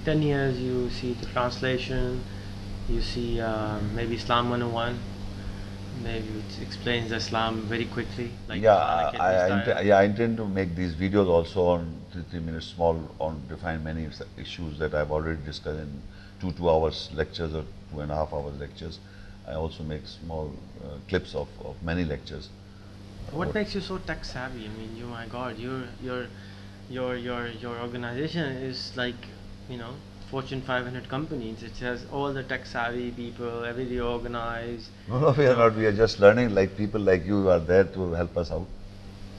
10 years you see the translation, you see maybe Islam 101, maybe it explains Islam very quickly, like Yeah, Malakit style. yeah, I intend to make these videos also on 3 minutes small on define many issues that I've already discussed in 2 hours lectures or 2.5 hours lectures. I also make small clips of many lectures. What makes you so tech savvy? I mean, you, my God, your organization is like, you know, Fortune 500 companies. It has all the tech savvy people, everybody organized, No, no, we you are know. not. We are just learning. Like people like you are there to help us out.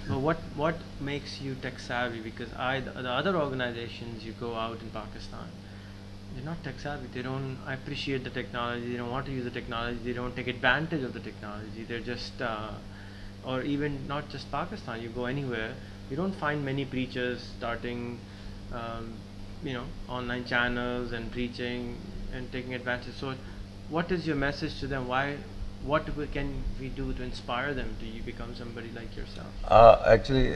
But what makes you tech savvy? Because the other organizations you go out in Pakistan, they're not tech savvy. They don't appreciate the technology. They don't want to use the technology. They don't take advantage of the technology. They're just, or even not just Pakistan. You go anywhere, you don't find many preachers starting, um, online channels and preaching and taking advantage. So, what is your message to them? Can we do to inspire them to you become somebody like yourself? Actually,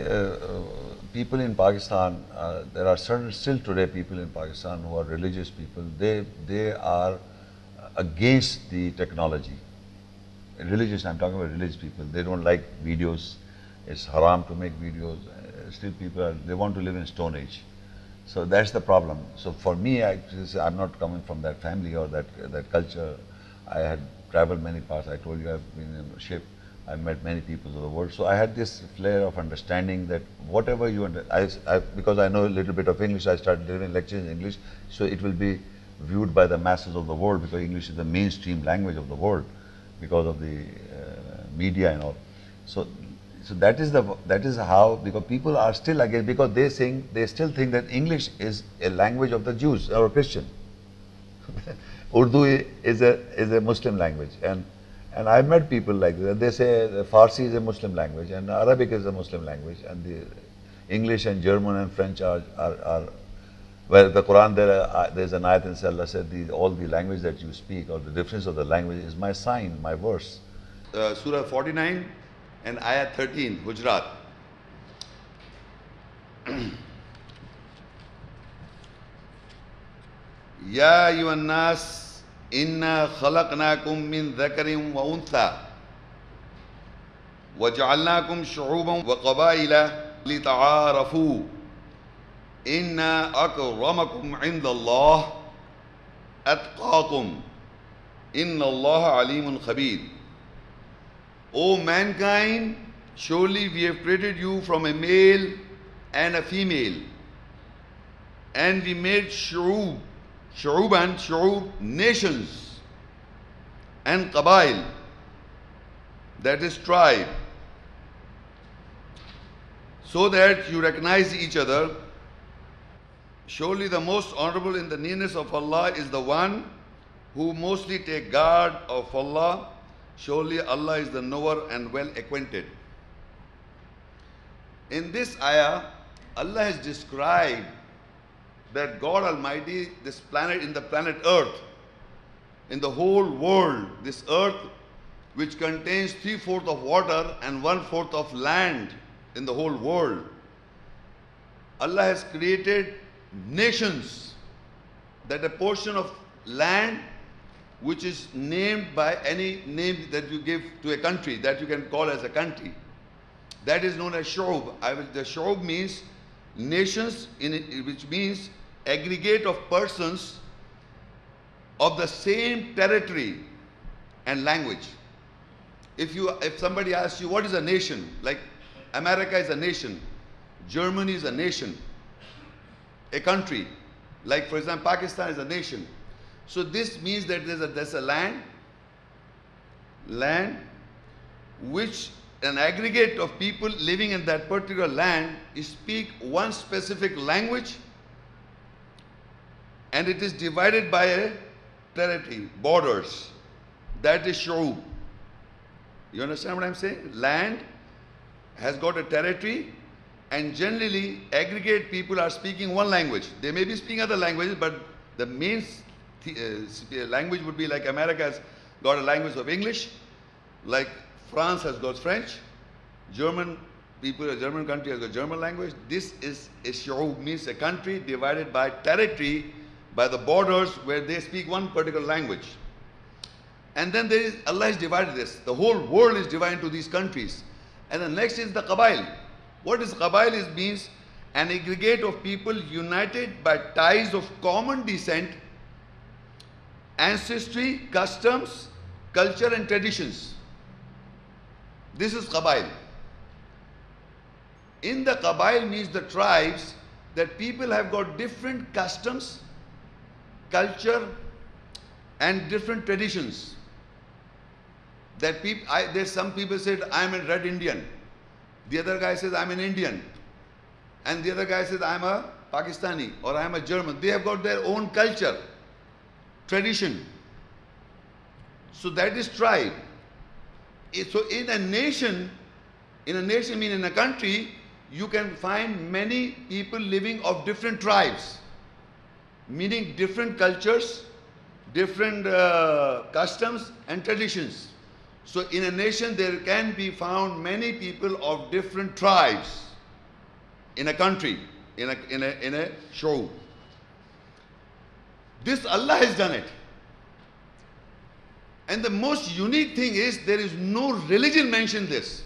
people in Pakistan, there are certain still today people in Pakistan who are religious people. They are against the technology. Religious, I'm talking about religious people. They don't like videos. It's haram to make videos. Still, they want to live in Stone Age. So that's the problem. So for me, I'm not coming from that family or that culture. I had traveled many parts. I told you I've been in a ship. I've met many people of the world. So I had this flair of understanding that whatever you because I know a little bit of English, I started delivering lectures in English. So it will be viewed by the masses of the world because English is the mainstream language of the world because of the media and all. So, so that is how, because people are still against, because they still think that English is a language of the Jews or Christian. Urdu is a Muslim language, and I've met people like that. They say the Farsi is a Muslim language and Arabic is a Muslim language, and the English and German and French are where the Quran there's an ayat in Allah said all the language that you speak or the difference of the language is my sign, my verse. Surah 49 and ayat 13, Hujrat. Ya ayyuhan nas inna khalaqnakum min dhakarin wa untha وجعلناكم شعوبا وقبائل لتعارفوا إن أكرمكم عند الله أتقاكم إن الله عليم خبير. O mankind, surely we have created you from a male and a female, and we made shu'ub, nations, and qabail, that is tribe, so that you recognize each other. Surely the most honorable in the nearness of Allah is the one who mostly take guard of Allah. Surely Allah is the knower and well acquainted. In this ayah, Allah has described that God Almighty, this planet, in the planet Earth, in the whole world, this earth which contains 3/4 of water and 1/4 of land in the whole world, Allah has created nations, that a portion of land which is named by any name that you give to a country, that you can call as a country, that is known as Shu'ub. The Shu'ub means nations, which means aggregate of persons of the same territory and language. If somebody asks you what is a nation, like America is a nation, Germany is a nation, a country, like for example Pakistan is a nation. So this means that there's a land which an aggregate of people living in that particular land speak one specific language, and it is divided by a territory, borders. That is Shu'ub. You understand what I'm saying? Land has got a territory, and generally aggregate people are speaking one language. They may be speaking other languages, but the main language would be like America has got a language of English, like France has got French, German people, a German country has got German language. This is a Shu'ub, means a country divided by territory by the borders where they speak one particular language. And then there is, Allah has divided this. The whole world is divided into these countries. And the next is the Qabail. What is Qabail? It means an aggregate of people united by ties of common descent, ancestry, customs, culture and traditions. This is Qabail. In the Qabail means the tribes, that people have got different customs, culture and different traditions. That there's some people said, I'm a Red Indian. The other guy says, I'm an Indian. And the other guy says, I'm a Pakistani or I'm a German. They have got their own culture, tradition. So that is tribe. So in a nation means in a country, you can find many people living of different tribes, meaning different cultures, different customs and traditions. So in a nation there can be found many people of different tribes in a country, in a show. This Allah has done it. And the most unique thing is there is no religion mentioned this.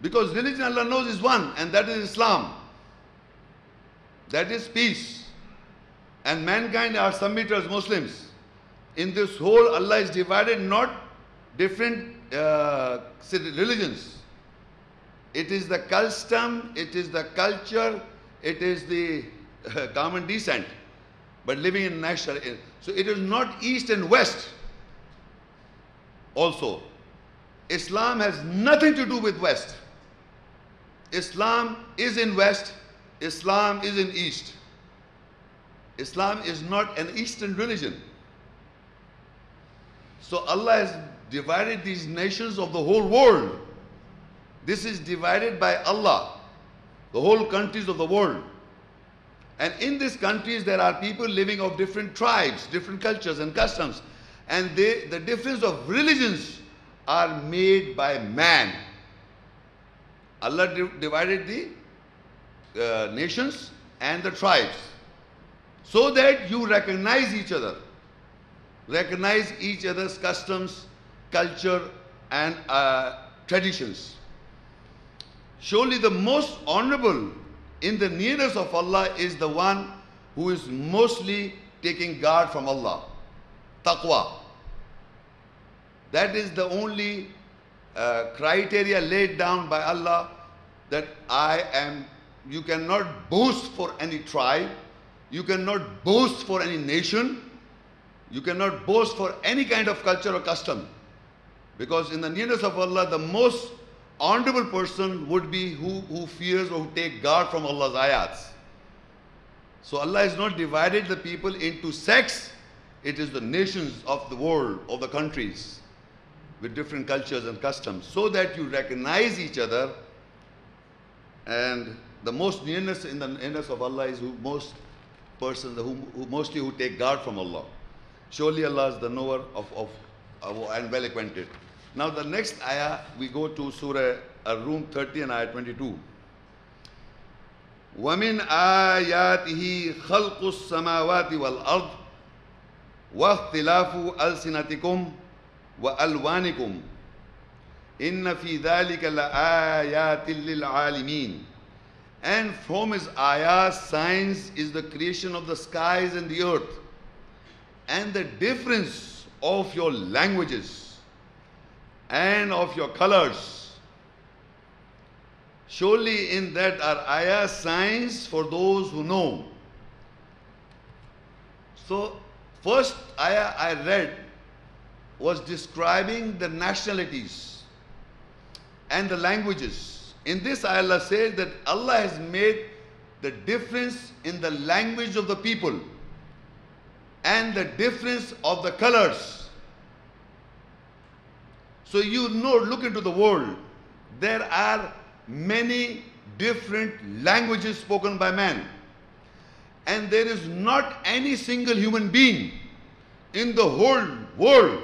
Because religion Allah knows is one, and that is Islam. That is peace. And mankind are submitters, Muslims. In this whole, Allah is divided not different religions. It is the custom, it is the culture, it is the common descent, but living in national. So it is not East and West also. Islam has nothing to do with West. Islam is in West, Islam is in East. Islam is not an Eastern religion. So Allah has divided these nations of the whole world. This is divided by Allah, the whole countries of the world. And in these countries there are people living of different tribes, different cultures and customs. And the difference of religions are made by man. Allah divided the nations and the tribes so that you recognize each other, recognize each other's customs, culture and traditions. Surely the most honorable in the nearness of Allah is the one who is mostly taking guard from Allah. Taqwa. That is the only criteria laid down by Allah, that you cannot boast for any tribe, you cannot boast for any nation, you cannot boast for any kind of culture or custom. Because in the nearness of Allah, the most honorable person would be who fears or who take guard from Allah's ayats. So Allah has not divided the people into sects, it is the nations of the world, of the countries, with different cultures and customs, so that you recognize each other. And the most nearness in the nearness of Allah is who mostly take guard from Allah. Surely Allah is the knower of and well acquainted. Now the next ayah, we go to Surah Ar-Rum 30 and ayah 22. وَمِنْ آيَاتِهِ خَلْقُ السَّمَاوَاتِ وَالْأَرْضِ وَاخْتِلَافُ أَلْسِنَتِكُمْ وَأَلْوَانِكُمْ إِنَّ فِي ذَلِكَ لَآيَاتٍ لِلْعَالِمِينَ. And from his ayah, signs is the creation of the skies and the earth, and the difference of your languages and of your colors. Surely in that are ayah, signs for those who know. So first ayah I read was describing the nationalities and the languages. In this ayah Allah says that Allah has made the difference in the language of the people and the difference of the colors. So you know, look into the world, there are many different languages spoken by man, and there is not any single human being in the whole world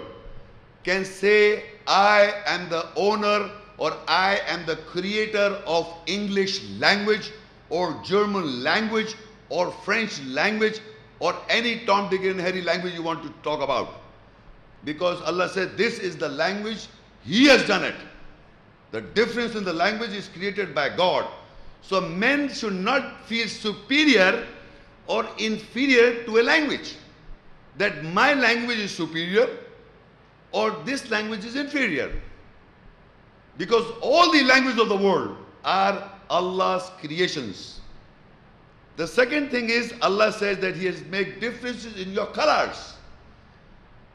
can say, I am the owner or I am the creator of English language or German language or French language or any Tom, Dick and Harry language you want to talk about. Because Allah said this is the language, He has done it. The difference in the language is created by God. So men should not feel superior or inferior to a language. That my language is superior or this language is inferior. Because all the languages of the world are Allah's creations. The second thing is Allah says that He has made differences in your colors.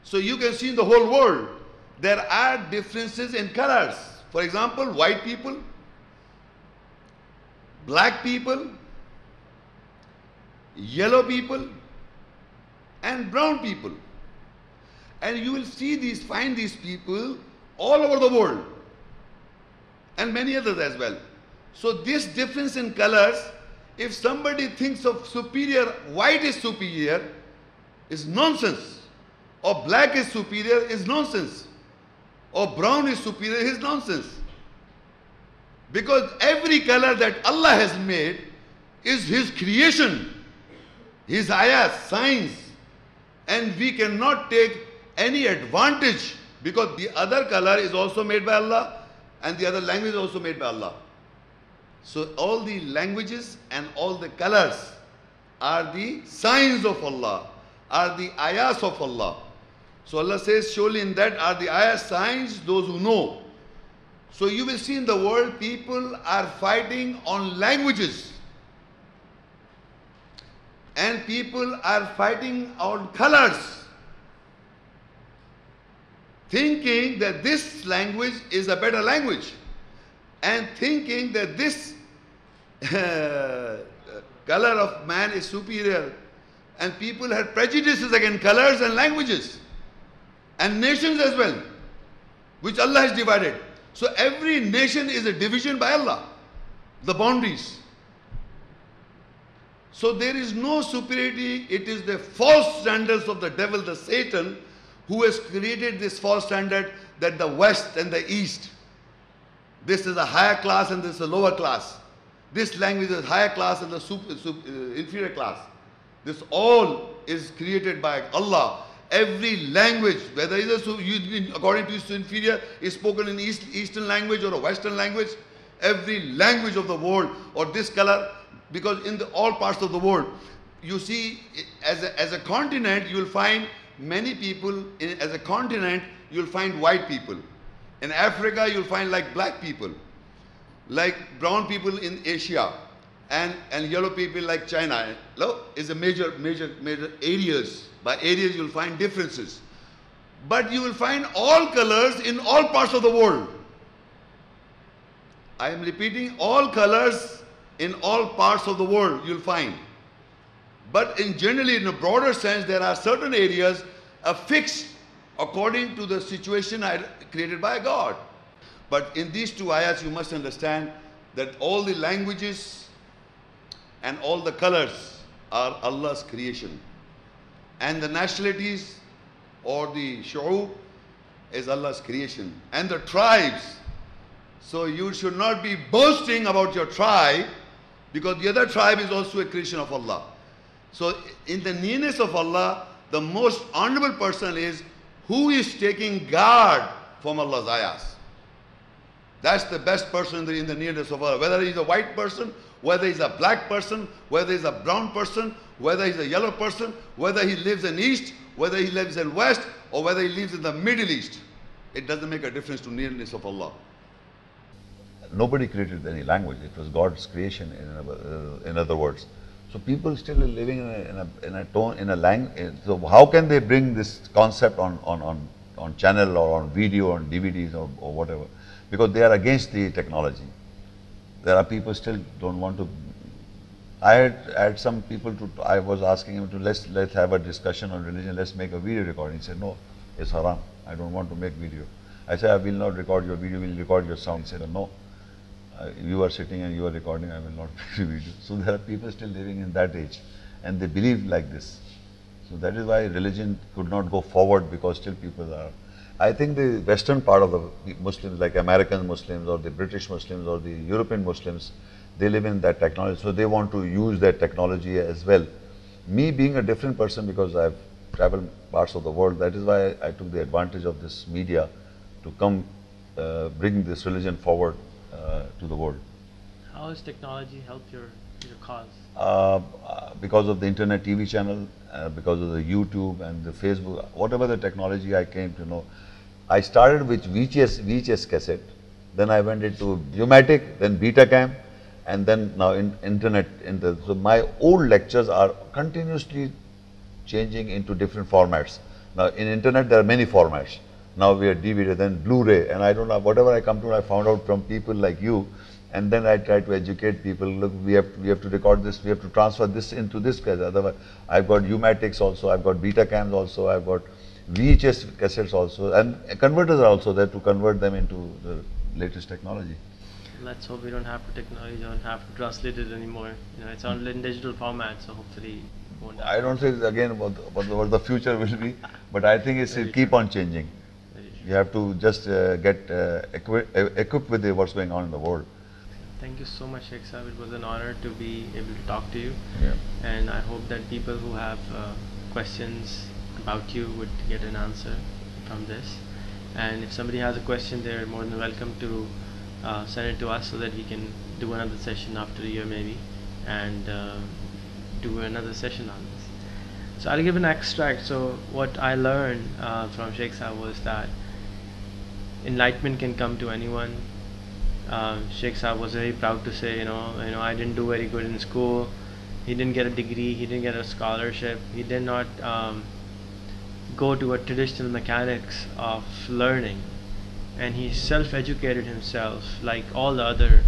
So you can see in the whole world there are differences in colors. For example, white people, black people, yellow people, and brown people. And you will find these people all over the world, and many others as well. So this difference in colors, if somebody thinks of superior, white is superior, is nonsense. Or black is superior is nonsense. Or brown is superior is nonsense. Because every color that Allah has made is His creation, His ayahs, signs. And we cannot take any advantage because the other color is also made by Allah and the other language is also made by Allah. So all the languages and all the colors are the signs of Allah, are the ayahs of Allah. So Allah says, surely in that are the ayahs, signs, those who know. So you will see in the world people are fighting on languages. And people are fighting on colors. Thinking that this language is a better language. And thinking that this color of man is superior. And people had prejudices against colors and languages. And nations as well, which Allah has divided. So every nation is a division by Allah, the boundaries. So there is no superiority. It is the false standards of the devil, the Satan, who has created this false standard that the West and the East, this is a higher class and this is a lower class. This language is higher class and the inferior class. This all is created by Allah. Every language, whether it is according to its inferior, is spoken in Eastern language or a Western language. Every language of the world or this color, because in all parts of the world, you see, as a continent, you will find many people. As a continent, you will find white people. In Africa, you will find like black people, like brown people in Asia, and yellow people like China. Is a major areas. By areas, you will find differences. But you will find all colors in all parts of the world. I am repeating, all colors in all parts of the world you will find. But generally, in a broader sense, there are certain areas fixed according to the situation created by God. But in these two ayahs, you must understand that all the languages and all the colors are Allah's creation. And the nationalities or the shu'ub is Allah's creation. And the tribes. So you should not be boasting about your tribe, because the other tribe is also a creation of Allah. So in the nearness of Allah, the most honorable person is who is taking guard from Allah's ayahs. That's the best person in the nearness of Allah. Whether he's a white person, whether he's a black person, whether he's a brown person, whether he's a yellow person, whether he lives in East, whether he lives in West, or whether he lives in the Middle East. It doesn't make a difference to nearness of Allah. Nobody created any language. It was God's creation, in other words. So people still are living in a language. So how can they bring this concept on channel or on video, on DVDs or whatever? Because they are against the technology. There are people still don't want to. I had some people I was asking him to let's have a discussion on religion. Let's make a video recording. He said no, it's haram. I don't want to make video. I said I will not record your video. We'll record your sound. He said no. You are sitting and you are recording, I will not make a video. So there are people still living in that age and they believe like this. So that is why religion could not go forward, because still people are. I think the western part of the Muslims, like American Muslims or the British Muslims or the European Muslims, they live in that technology. So they want to use that technology as well. me being a different person, because I've traveled parts of the world, that is why I took the advantage of this media to come bring this religion forward to the world. How has technology helped your cause? Because of the internet TV channel, because of the YouTube and the Facebook, whatever the technology I came to know. I started with VHS cassette, then I went into Viewmatic, then Betacam, and then now in internet. So my old lectures are continuously changing into different formats. Now in internet there are many formats. Now we are DVD, then Blu-ray, and I don't know, whatever I come to, I found out from people like you, and then I try to educate people. Look, we have to record this, we have to transfer this into this cassette. Otherwise, I've got Umatics also, I've got Betacams also, I've got VHS cassettes also, and converters are also there to convert them into the latest technology. Let's hope we don't have to technology, don't have to translate it anymore. It's on in digital format, so hopefully it won't happen. I don't say again what the future will be, but I think it's Very keep true. on changing. Very true. You have to just get equipped with what's going on in the world. Thank you so much, Sheikh Saab. It was an honor to be able to talk to you. Yeah. And I hope that people who have questions about you would get an answer from this. And if somebody has a question, they're more than welcome to send it to us so that we can do another session after a year maybe, and do another session on this. So I'll give an extract. So what I learned from Sheikh Saab was that enlightenment can come to anyone. Sheikh Saab was very proud to say, I didn't do very good in school. He didn't get a degree. He didn't get a scholarship. He did not go to a traditional mechanics of learning, and he self-educated himself like all the other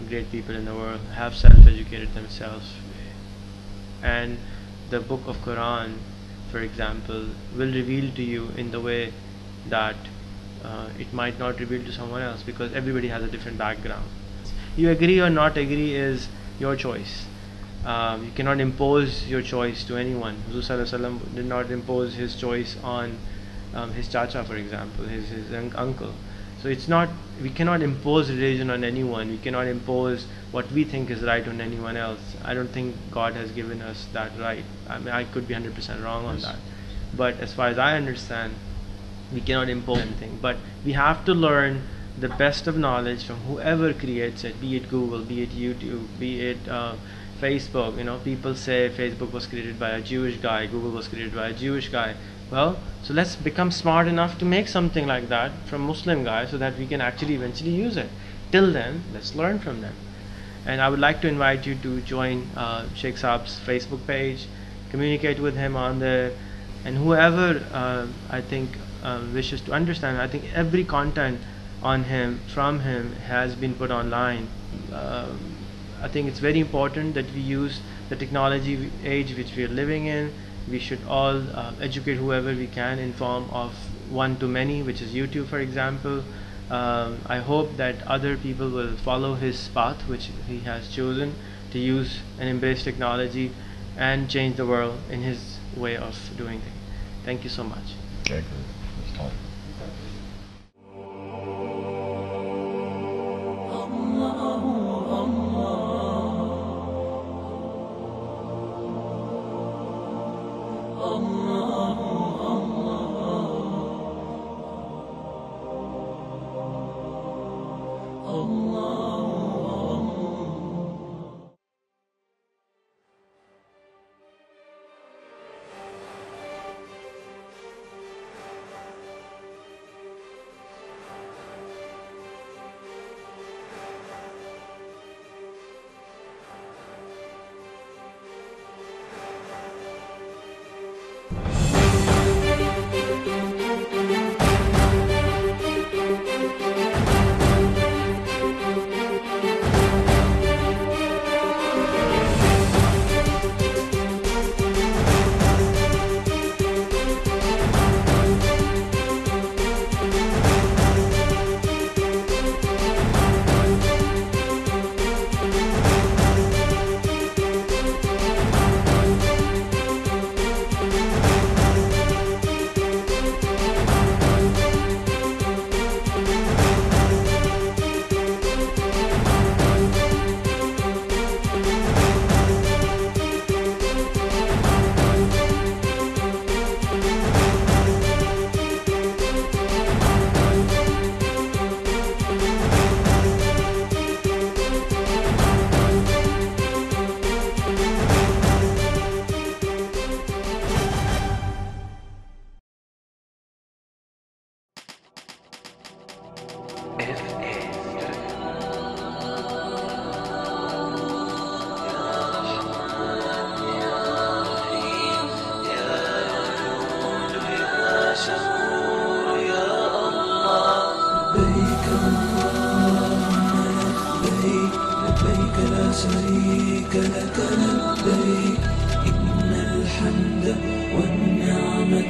great people in the world have self-educated themselves. And the book of Quran, for example, will reveal to you in the way that it might not reveal to someone else, because everybody has a different background. You agree or not agree is your choice. You cannot impose your choice to anyone. Rasul did not impose his choice on his chacha, for example, his uncle. So it's not, we cannot impose religion on anyone. We cannot impose what we think is right on anyone else. I don't think God has given us that right. I mean, I could be 100% wrong on that. But as far as I understand, we cannot impose anything, but we have to learn the best of knowledge from whoever creates it, be it Google, be it YouTube, be it Facebook. People say Facebook was created by a Jewish guy, Google was created by a Jewish guy. Well, so let's become smart enough to make something like that from Muslim guy so that we can actually eventually use it. Till then, let's learn from them. And I would like to invite you to join Sheikh Saab's Facebook page, communicate with him on there, and whoever I think wishes to understand. I think every content on him, from him, has been put online. I think it's very important that we use the technology age which we are living in. We should all educate whoever we can in form of one to many, which is YouTube, for example. I hope that other people will follow his path, which he has chosen, to use and embrace technology and change the world in his way of doing things. Thank you so much. Thank you. That's all.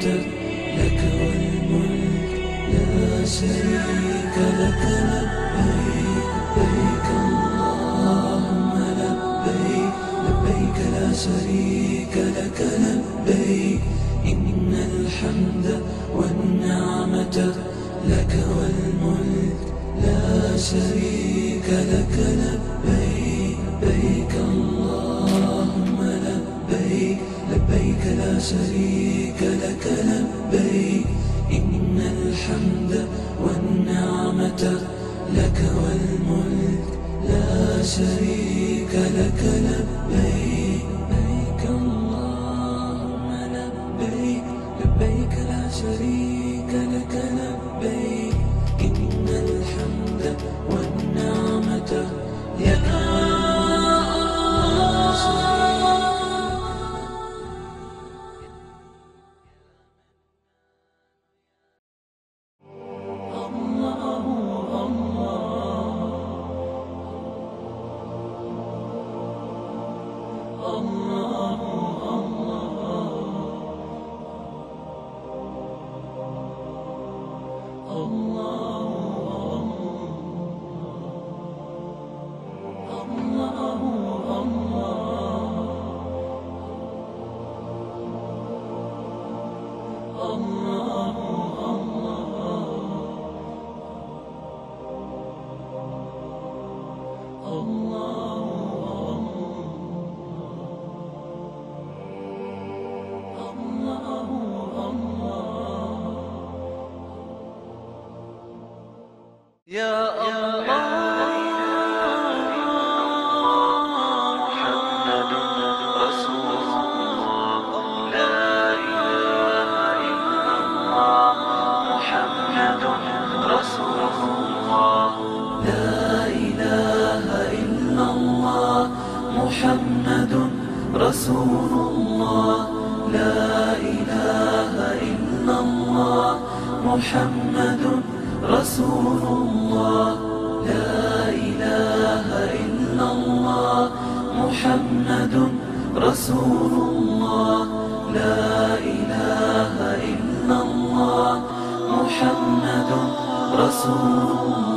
والنعمة لك والملك لا شريك لك. لبيك اللهم لبيك، لبيك لا شريك لك. لبيك إن الحمد والنعمة لك والملك لا شريك لك. لبيك، لبيك اللهم لبيك، لبيك لا شريك لك. لبيك إن الحمد والنعمة لك والملك لا شريك لك. لبيك، لبيك اللهم لبيك، لبيك لا شريك لك. لبيك إن الحمد والنعمة لك يا الله محمد رسول الله لا إله إلا الله محمد رسول الله لا إله إلا الله محمد رسول الله لا إله إلا الله محمد رسول الله لا إله إلا الله محمد رسول الله لا إله إلا الله محمد رسول الله.